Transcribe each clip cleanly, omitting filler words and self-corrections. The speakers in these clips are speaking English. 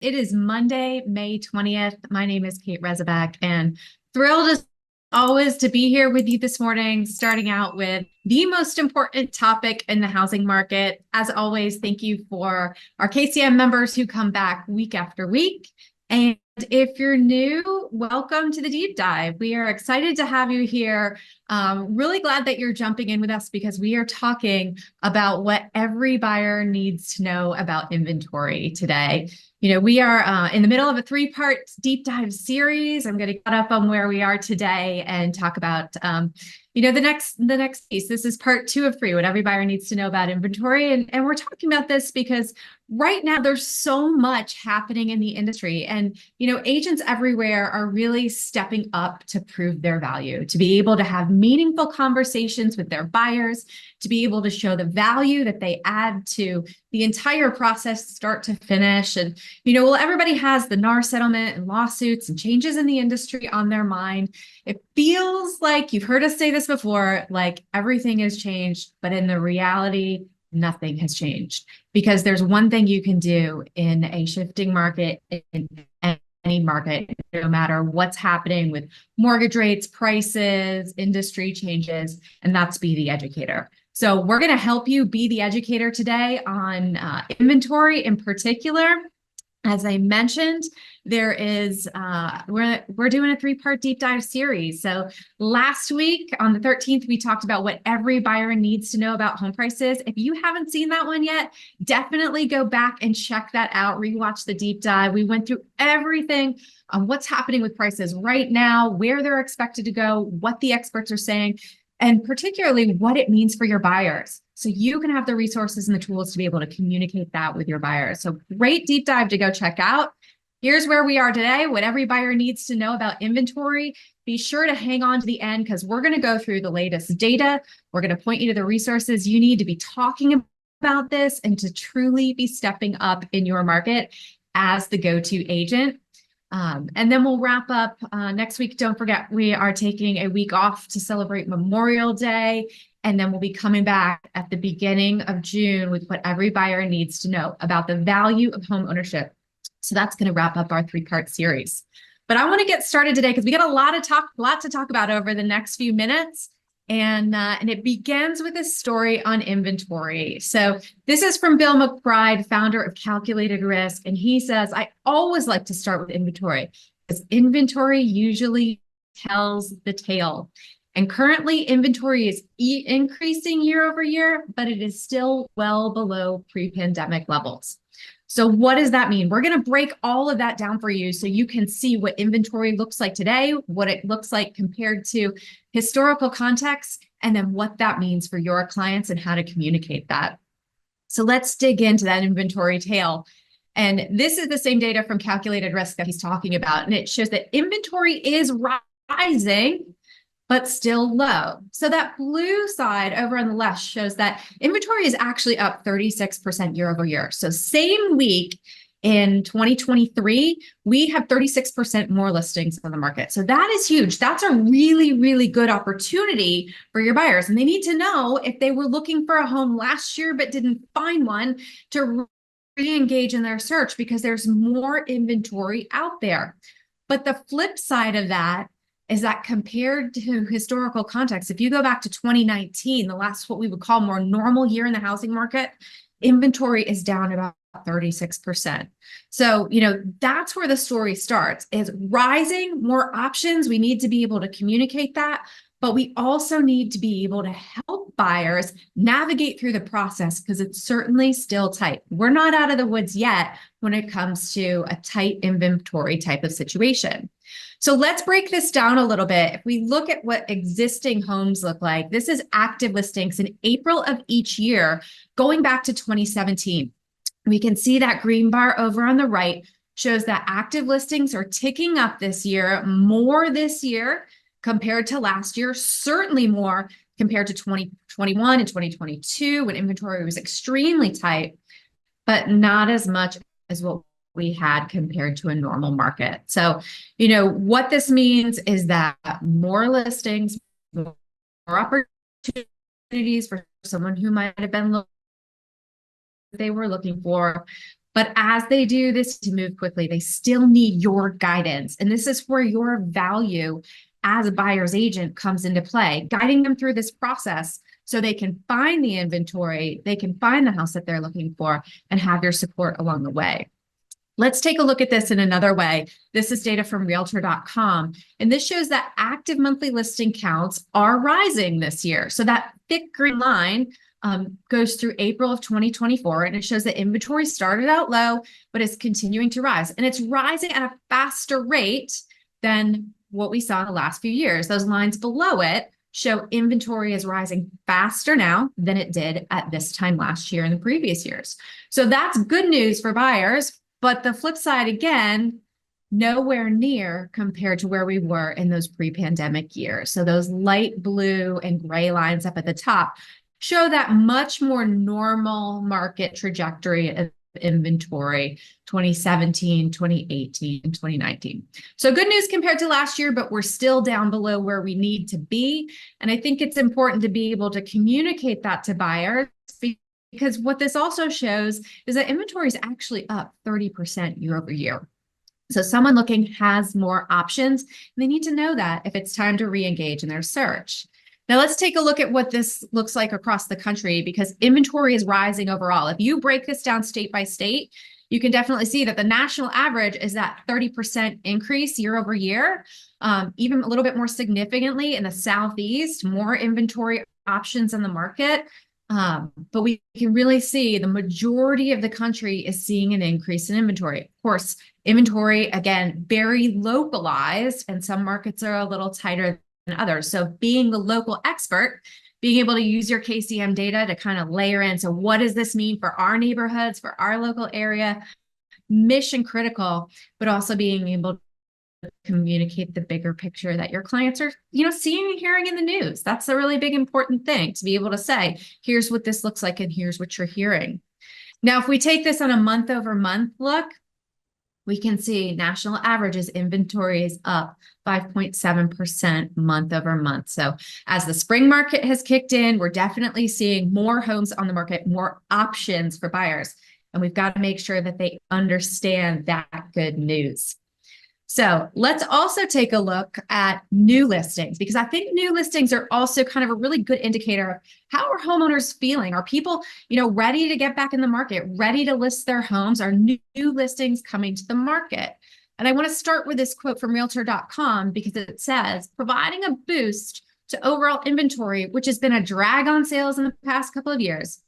It is Monday, May 20th. My name is Kate Rezabeck, and thrilled as always to be here with you this morning, starting out with the most important topic in the housing market. As always, thank you for our KCM members who come back week after week. And if you're new, welcome to the deep dive. We are excited to have you here. Really glad that you're jumping in with us because we are talking about what every buyer needs to know about inventory today. We are in the middle of a three-part deep dive series. I'm going to get up on where we are today and talk about, the next piece. This is part 2 of 3, what every buyer needs to know about inventory. And we're talking about this because right now there's so much happening in the industry, and agents everywhere are really stepping up to prove their value, to be able to have meaningful conversations with their buyers, to be able to show the value that they add to the entire process, start to finish. And everybody has the NAR settlement and lawsuits and changes in the industry on their mind. It feels like, you've heard us say this before, like everything has changed, but in the reality, nothing has changed, because there's one thing you can do in a shifting market, in any market, no matter what's happening with mortgage rates, prices, industry changes, and that's be the educator. So we're going to help you be the educator today on inventory in particular. As I mentioned, there is we're doing a 3-part deep dive series. So last week on the 13th, we talked about what every buyer needs to know about home prices. If you haven't seen that one yet, definitely go back and check that out. Rewatch the deep dive. We went through everything on what's happening with prices right now, where they're expected to go, what the experts are saying, and particularly what it means for your buyers. So you can have the resources and the tools to be able to communicate that with your buyers. So great deep dive to go check out. Here's where we are today, what every buyer needs to know about inventory. Be sure to hang on to the end because we're going to go through the latest data. We're going to point you to the resources you need to be talking about this and to truly be stepping up in your market as the go-to agent. And then we'll wrap up next week. Don't forget, we are taking a week off to celebrate Memorial Day. And then we'll be coming back at the beginning of June with what every buyer needs to know about the value of home ownership. So that's going to wrap up our 3-part series. But I want to get started today because we got a lot to talk about over the next few minutes. And it begins with a story on inventory. So this is from Bill McBride, founder of Calculated Risk. And he says, I always like to start with inventory because inventory usually tells the tale. And currently inventory is increasing year over year, but it is still well below pre-pandemic levels. So what does that mean? We're going to break all of that down for you so you can see what inventory looks like today, what it looks like compared to historical context, and then what that means for your clients and how to communicate that. So let's dig into that inventory tale. And this is the same data from Calculated Risk that he's talking about. And it shows that inventory is rising, but still low. So that blue side over on the left shows that inventory is actually up 36% year over year. So same week in 2023, we have 36% more listings on the market. So that is huge. That's a really, really good opportunity for your buyers. And they need to know if they were looking for a home last year but didn't find one to re-engage in their search because there's more inventory out there. But the flip side of that is that compared to historical context, if you go back to 2019, the last what we would call more normal year in the housing market, inventory is down about 36%. So, that's where the story starts, is rising, more options. We need to be able to communicate that, but we also need to be able to help buyers navigate through the process because it's certainly still tight. We're not out of the woods yet when it comes to a tight inventory type of situation. So let's break this down a little bit. If we look at what existing homes look like, this is active listings in April of each year, going back to 2017. We can see that green bar over on the right shows that active listings are ticking up this year, more this year compared to last year, certainly more compared to 2021 and 2022 when inventory was extremely tight, but not as much as what we had compared to a normal market. So, what this means is that more listings, more opportunities for someone who might have been they were looking for, But as they do this to move quickly, they still need your guidance. And this is where your value as a buyer's agent comes into play, guiding them through this process so they can find the inventory, they can find the house that they're looking for, and have your support along the way. Let's take a look at this in another way. This is data from realtor.com, and this shows that active monthly listing counts are rising this year. So that thick green line goes through April of 2024, and it shows that inventory started out low, but is continuing to rise. And it's rising at a faster rate than what we saw in the last few years. Those lines below it show inventory is rising faster now than it did at this time last year and the previous years. So that's good news for buyers, but the flip side again, nowhere near compared to where we were in those pre-pandemic years. So those light blue and gray lines up at the top show that much more normal market trajectory of inventory 2017, 2018, and 2019. So good news compared to last year, but we're still down below where we need to be. And I think it's important to be able to communicate that to buyers, because what this also shows is that inventory is actually up 30% year over year. So someone looking has more options, and they need to know that if it's time to re-engage in their search. Now let's take a look at what this looks like across the country, because inventory is rising overall. If you break this down state by state, you can definitely see that the national average is that 30% increase year over year, even a little bit more significantly in the Southeast, more inventory options in the market. But we can really see the majority of the country is seeing an increase in inventory. Of course, inventory, again, very localized, and some markets are a little tighter than others. So being the local expert, being able to use your KCM data to kind of layer in. So what does this mean for our neighborhoods, for our local area? Mission critical, but also being able to communicate the bigger picture that your clients are, seeing and hearing in the news. That's a really big, important thing, to be able to say, here's what this looks like and here's what you're hearing. Now, if we take this on a month over month look, we can see national averages inventory is up 5.7% month over month. So as the spring market has kicked in, we're definitely seeing more homes on the market, more options for buyers. And we've got to make sure that they understand that good news. So let's also take a look at new listings, because I think new listings are also kind of a really good indicator of how are homeowners feeling? Are people, ready to get back in the market, ready to list their homes? Are new listings coming to the market? And I want to start with this quote from realtor.com, because it says, providing a boost to overall inventory, which has been a drag on sales in the past couple of years.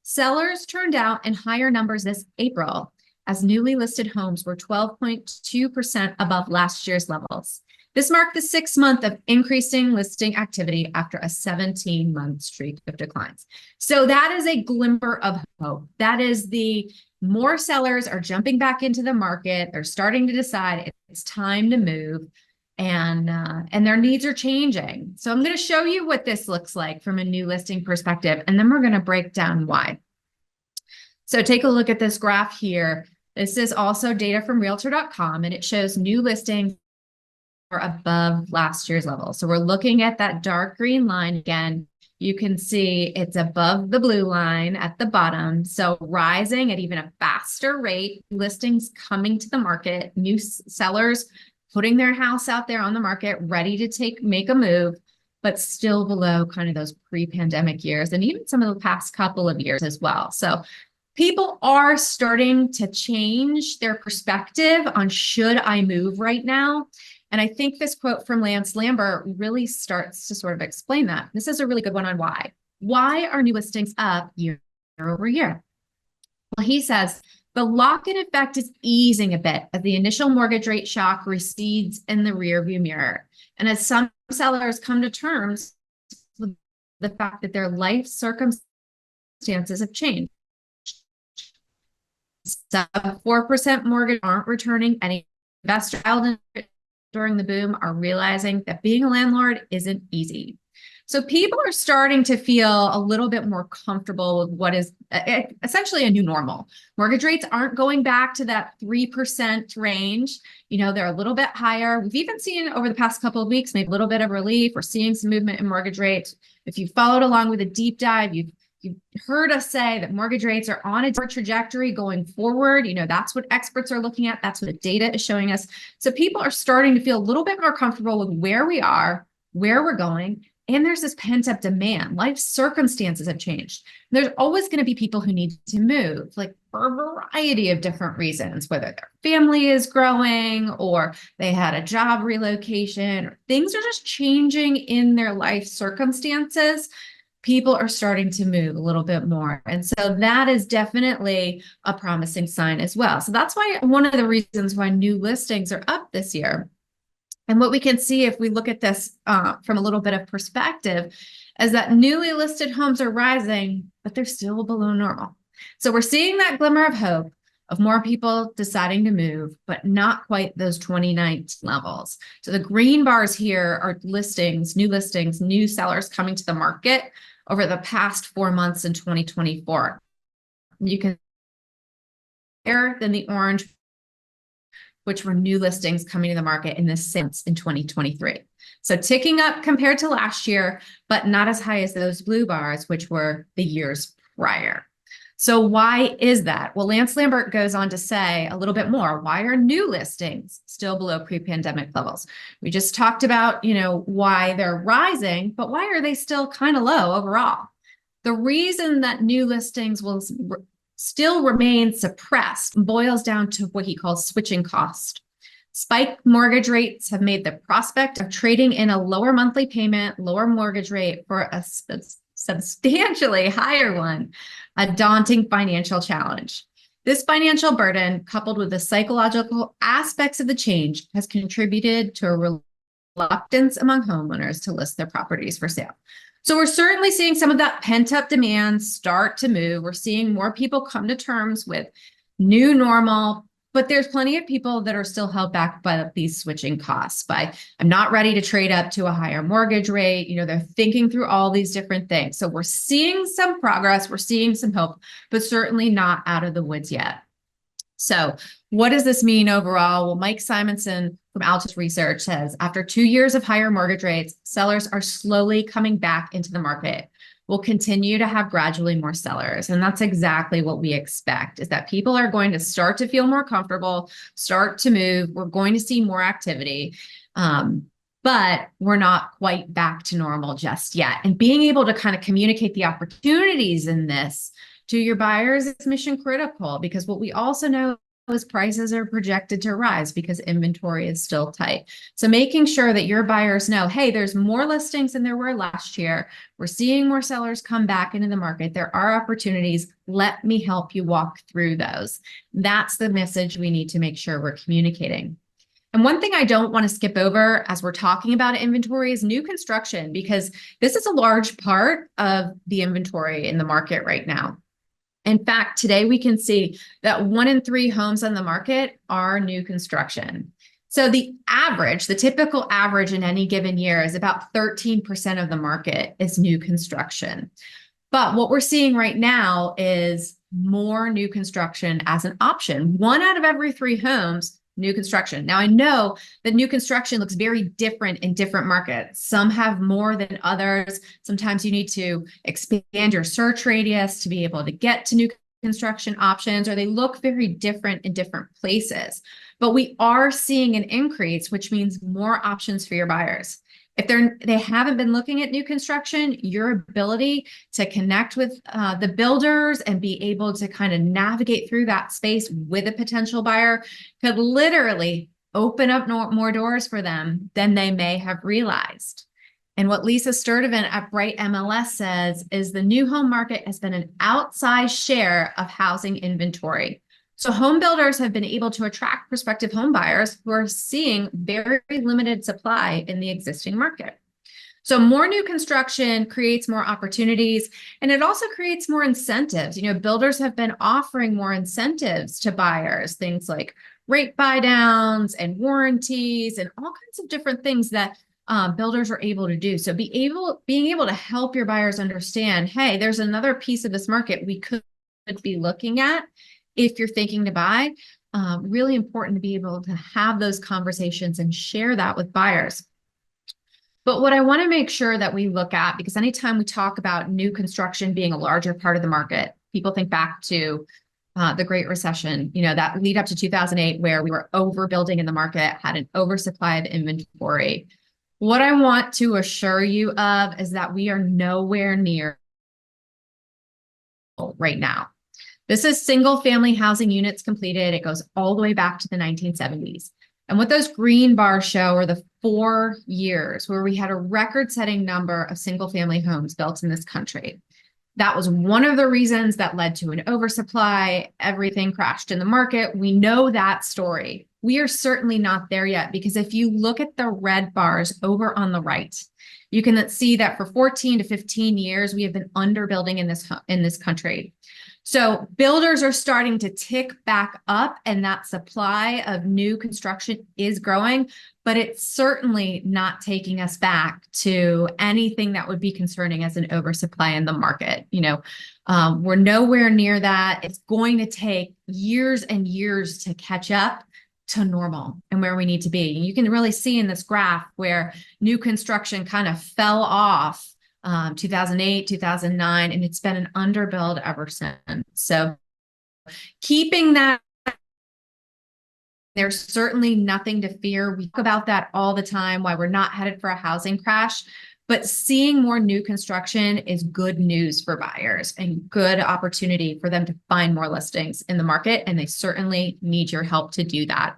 Sellers turned out in higher numbers this April, as newly listed homes were 12.2% above last year's levels. This marked the 6th month of increasing listing activity after a 17-month streak of declines. So that is a glimmer of hope. That is the more sellers are jumping back into the market. They're starting to decide it's time to move, and their needs are changing. So I'm going to show you what this looks like from a new listing perspective, and then we're going to break down why. So take a look at this graph here. This is also data from realtor.com, and it shows new listings are above last year's level. So we're looking at that dark green line again. You can see it's above the blue line at the bottom. So rising at even a faster rate, listings coming to the market, new sellers putting their house out there on the market, ready to make a move, but still below kind of those pre-pandemic years, and even some of the past couple of years as well. So people are starting to change their perspective on, should I move right now? And I think this quote from Lance Lambert really starts to sort of explain that. This is a really good one on why. Why are new listings up year over year? Well, he says, the lock-in effect is easing a bit as the initial mortgage rate shock recedes in the rearview mirror. And as some sellers come to terms with the fact that their life circumstances have changed. Sub 4% mortgage aren't returning any. Investors during the boom are realizing that being a landlord isn't easy. So people are starting to feel a little bit more comfortable with what is essentially a new normal. Mortgage rates aren't going back to that 3% range. They're a little bit higher. We've even seen over the past couple of weeks, maybe a little bit of relief. We're seeing some movement in mortgage rates. If you followed along with a deep dive, you've you've heard us say that mortgage rates are on a trajectory going forward. That's what experts are looking at. That's what the data is showing us. So people are starting to feel a little bit more comfortable with where we are, where we're going. And there's this pent-up demand. Life circumstances have changed. There's always going to be people who need to move, like for a variety of different reasons, whether their family is growing or they had a job relocation, or things are just changing in their life circumstances. People are starting to move a little bit more. And so that is definitely a promising sign as well. So that's why one of the reasons why new listings are up this year. And what we can see if we look at this from a little bit of perspective is that newly listed homes are rising, but they're still below normal. So we're seeing that glimmer of hope of more people deciding to move, but not quite those 2019 levels. So the green bars here are listings, new sellers coming to the market over the past 4 months in 2024. You can compare than the orange, which were new listings coming to the market in this sense in 2023. So ticking up compared to last year, but not as high as those blue bars, which were the years prior. So why is that? Well, Lance Lambert goes on to say a little bit more. Why are new listings still below pre-pandemic levels? We just talked about, why they're rising, but why are they still kind of low overall? The reason that new listings will still remain suppressed boils down to what he calls switching cost. Spiked mortgage rates have made the prospect of trading in a lower monthly payment, lower mortgage rate for a substantially higher one, a daunting financial challenge. This financial burden, coupled with the psychological aspects of the change, has contributed to a reluctance among homeowners to list their properties for sale. So we're certainly seeing some of that pent-up demand start to move. We're seeing more people come to terms with new normal, but there's plenty of people that are still held back by these switching costs. By I'm not ready to trade up to a higher mortgage rate. They're thinking through all these different things. So we're seeing some progress, we're seeing some hope, but certainly not out of the woods yet. So what does this mean overall? Well, Mike Simonson from Altus Research says, after 2 years of higher mortgage rates, sellers are slowly coming back into the market. We'll continue to have gradually more sellers. And that's exactly what we expect, is that people are going to start to feel more comfortable, start to move. We're going to see more activity. But we're not quite back to normal just yet. And being able to kind of communicate the opportunities in this to your buyers is mission critical, because what we also know is prices are projected to rise because inventory is still tight. So making sure that your buyers know, hey, there's more listings than there were last year. We're seeing more sellers come back into the market. There are opportunities. Let me help you walk through those. That's the message we need to make sure we're communicating. And one thing I don't want to skip over as we're talking about inventory is new construction, because this is a large part of the inventory in the market right now. In fact, today we can see that 1 in 3 homes on the market are new construction. So the typical average in any given year is about 13% of the market is new construction. But what we're seeing right now is more new construction as an option. 1 out of every 3 homes, new construction. Now, I know that new construction looks very different in different markets. Some have more than others. Sometimes you need to expand your search radius to be able to get to new construction options, or they look very different in different places. But we are seeing an increase, which means more options for your buyers. If they haven't been looking at new construction, your ability to connect with the builders and be able to kind of navigate through that space with a potential buyer could literally open up more doors for them than they may have realized. And what Lisa Sturdivant at Bright MLS says is the new home market has been an outsized share of housing inventory. So home builders have been able to attract prospective home buyers who are seeing very limited supply in the existing market. So more new construction creates more opportunities, and it also creates more incentives. Builders have been offering more incentives to buyers, things like rate buy downs and warranties and all kinds of different things that builders are able to do. So being able to help your buyers understand, hey, there's another piece of this market we could be looking at if you're thinking to buy. Really important to be able to have those conversations and share that with buyers. But what I want to make sure that we look at, because anytime we talk about new construction being a larger part of the market, people think back to the Great Recession, that lead up to 2008, where we were overbuilding in the market, had an oversupply of inventory. What I want to assure you of is that we are nowhere near right now. This is single family housing units completed. It goes all the way back to the 1970s. And what those green bars show are the 4 years where we had a record-setting number of single family homes built in this country. That was one of the reasons that led to an oversupply. Everything crashed in the market. We know that story. We are certainly not there yet, because if you look at the red bars over on the right, you can see that for 14 to 15 years, we have been underbuilding in this country. So builders are starting to tick back up, and that supply of new construction is growing, but it's certainly not taking us back to anything that would be concerning as an oversupply in the market. We're nowhere near that. It's going to take years and years to catch up to normal and where we need to be. And you can really see in this graph where new construction kind of fell off 2008, 2009, and it's been an underbuild ever since. So keeping that, there's certainly nothing to fear. We talk about that all the time, why we're not headed for a housing crash, but seeing more new construction is good news for buyers and good opportunity for them to find more listings in the market. And they certainly need your help to do that.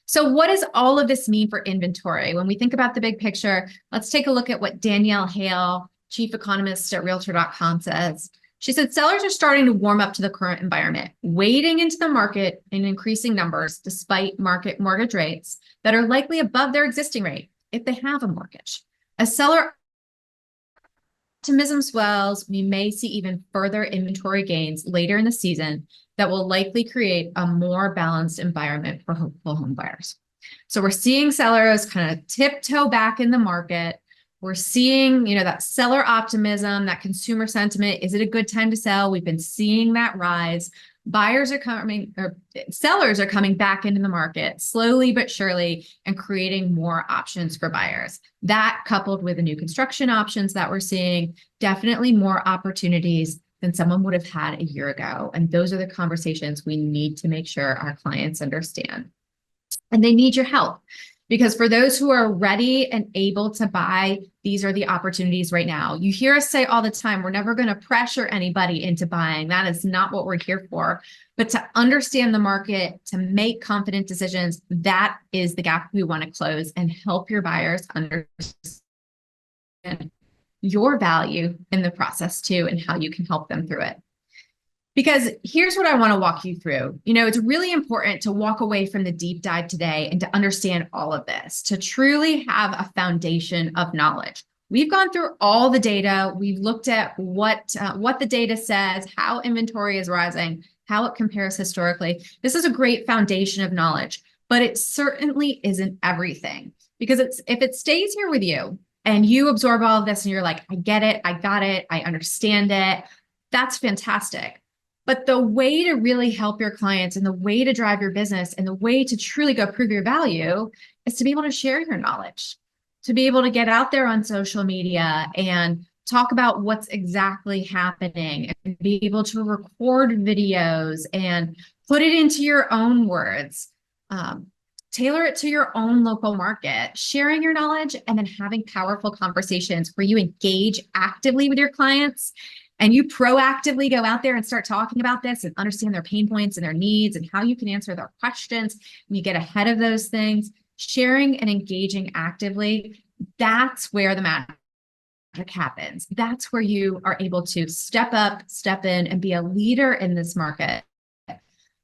So what does all of this mean for inventory? When we think about the big picture, let's take a look at what Danielle Hale, chief economist at Realtor.com, says. She said, sellers are starting to warm up to the current environment, wading into the market in increasing numbers despite market mortgage rates that are likely above their existing rate if they have a mortgage. As seller optimism swells, we may see even further inventory gains later in the season that will likely create a more balanced environment for hopeful home buyers. So we're seeing sellers kind of tiptoe back in the market. We're seeing, that seller optimism, that consumer sentiment. Is it a good time to sell? We've been seeing that rise. Sellers are coming back into the market slowly but surely and creating more options for buyers. That, coupled with the new construction options that we're seeing, definitely more opportunities than someone would have had a year ago. And those are the conversations we need to make sure our clients understand. And they need your help, because for those who are ready and able to buy, these are the opportunities right now. You hear us say all the time, we're never going to pressure anybody into buying. That is not what we're here for. But to understand the market, to make confident decisions, that is the gap we want to close and help your buyers understand your value in the process too, and how you can help them through it. Because here's what I want to walk you through. It's really important to walk away from the deep dive today and to understand all of this, to truly have a foundation of knowledge. We've gone through all the data. We've looked at what the data says, how inventory is rising, how it compares historically. This is a great foundation of knowledge, but it certainly isn't everything. Because if it stays here with you, and you absorb all of this and you're like, I get it, I got it, I understand it, that's fantastic. But the way to really help your clients and the way to drive your business and the way to truly go prove your value is to be able to share your knowledge, to be able to get out there on social media and talk about what's exactly happening and be able to record videos and put it into your own words. Tailor it to your own local market, sharing your knowledge, and then having powerful conversations where you engage actively with your clients and you proactively go out there and start talking about this and understand their pain points and their needs and how you can answer their questions. And you get ahead of those things, sharing and engaging actively. That's where the magic happens. That's where you are able to step up, step in, and be a leader in this market.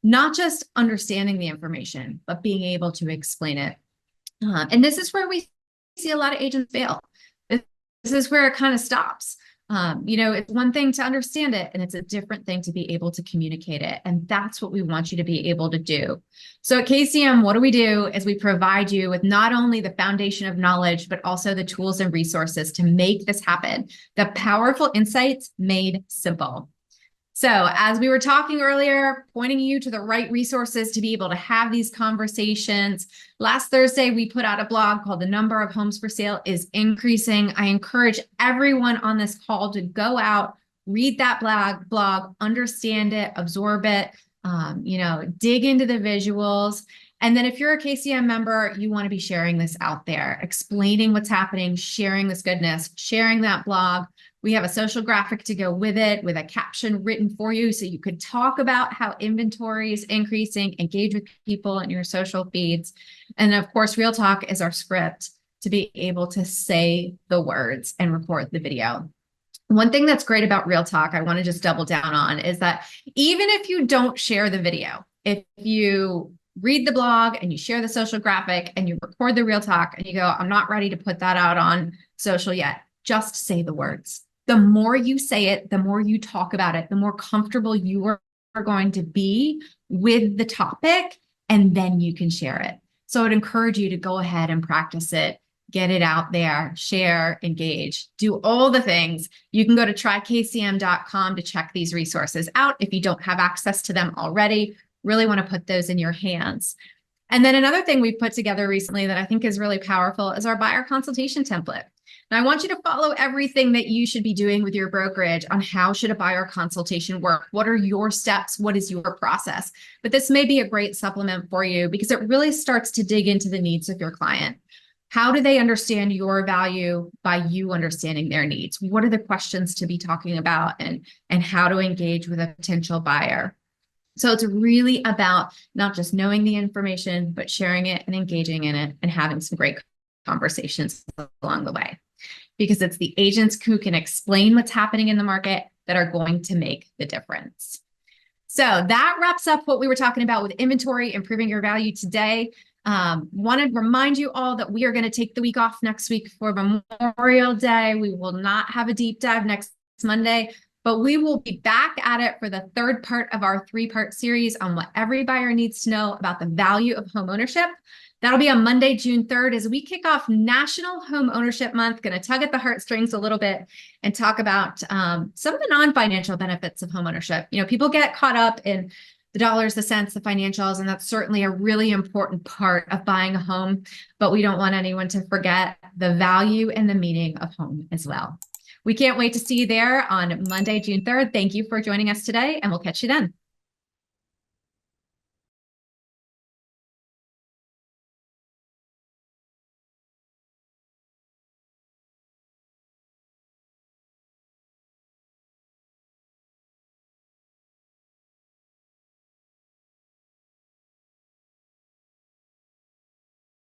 Not just understanding the information, but being able to explain it. And this is where we see a lot of agents fail. This is where it kind of stops. It's one thing to understand it, and it's a different thing to be able to communicate it. And that's what we want you to be able to do. So at KCM, what do? Is we provide you with not only the foundation of knowledge, but also the tools and resources to make this happen. The powerful insights made simple. So as we were talking earlier, pointing you to the right resources to be able to have these conversations. Last Thursday, we put out a blog called The Number of Homes for Sale is Increasing. I encourage everyone on this call to go out, read that blog, understand it, absorb it, dig into the visuals. And then if you're a KCM member, you want to be sharing this out there, explaining what's happening, sharing this goodness, sharing that blog. We have a social graphic to go with it with a caption written for you so you could talk about how inventory is increasing, engage with people in your social feeds. And of course, Real Talk is our script to be able to say the words and record the video. One thing that's great about Real Talk, I want to just double down on, is that even if you don't share the video, if you read the blog and you share the social graphic and you record the Real Talk and you go, I'm not ready to put that out on social yet, just say the words. The more you say it, the more you talk about it, the more comfortable you are going to be with the topic, and then you can share it. So I'd encourage you to go ahead and practice it, get it out there, share, engage, do all the things. You can go to trykcm.com to check these resources out if you don't have access to them already. Really want to put those in your hands. And then another thing we've put together recently that I think is really powerful is our buyer consultation template. Now, I want you to follow everything that you should be doing with your brokerage on how should a buyer consultation work? What are your steps? What is your process? But this may be a great supplement for you because it really starts to dig into the needs of your client. How do they understand your value by you understanding their needs? What are the questions to be talking about and how to engage with a potential buyer? So it's really about not just knowing the information, but sharing it and engaging in it and having some great conversations along the way. Because it's the agents who can explain what's happening in the market that are going to make the difference. So that wraps up what we were talking about with inventory, improving your value today. Want to remind you all that we are going to take the week off next week for Memorial Day. We will not have a deep dive next Monday, but we will be back at it for the third part of our 3-part series on what every buyer needs to know about the value of home ownership. That'll be on Monday, June 3rd, as we kick off National Home Ownership Month. Going to tug at the heartstrings a little bit and talk about some of the non-financial benefits of home ownership. People get caught up in the dollars, the cents, the financials, and that's certainly a really important part of buying a home. But we don't want anyone to forget the value and the meaning of home as well. We can't wait to see you there on Monday, June 3rd. Thank you for joining us today, and we'll catch you then.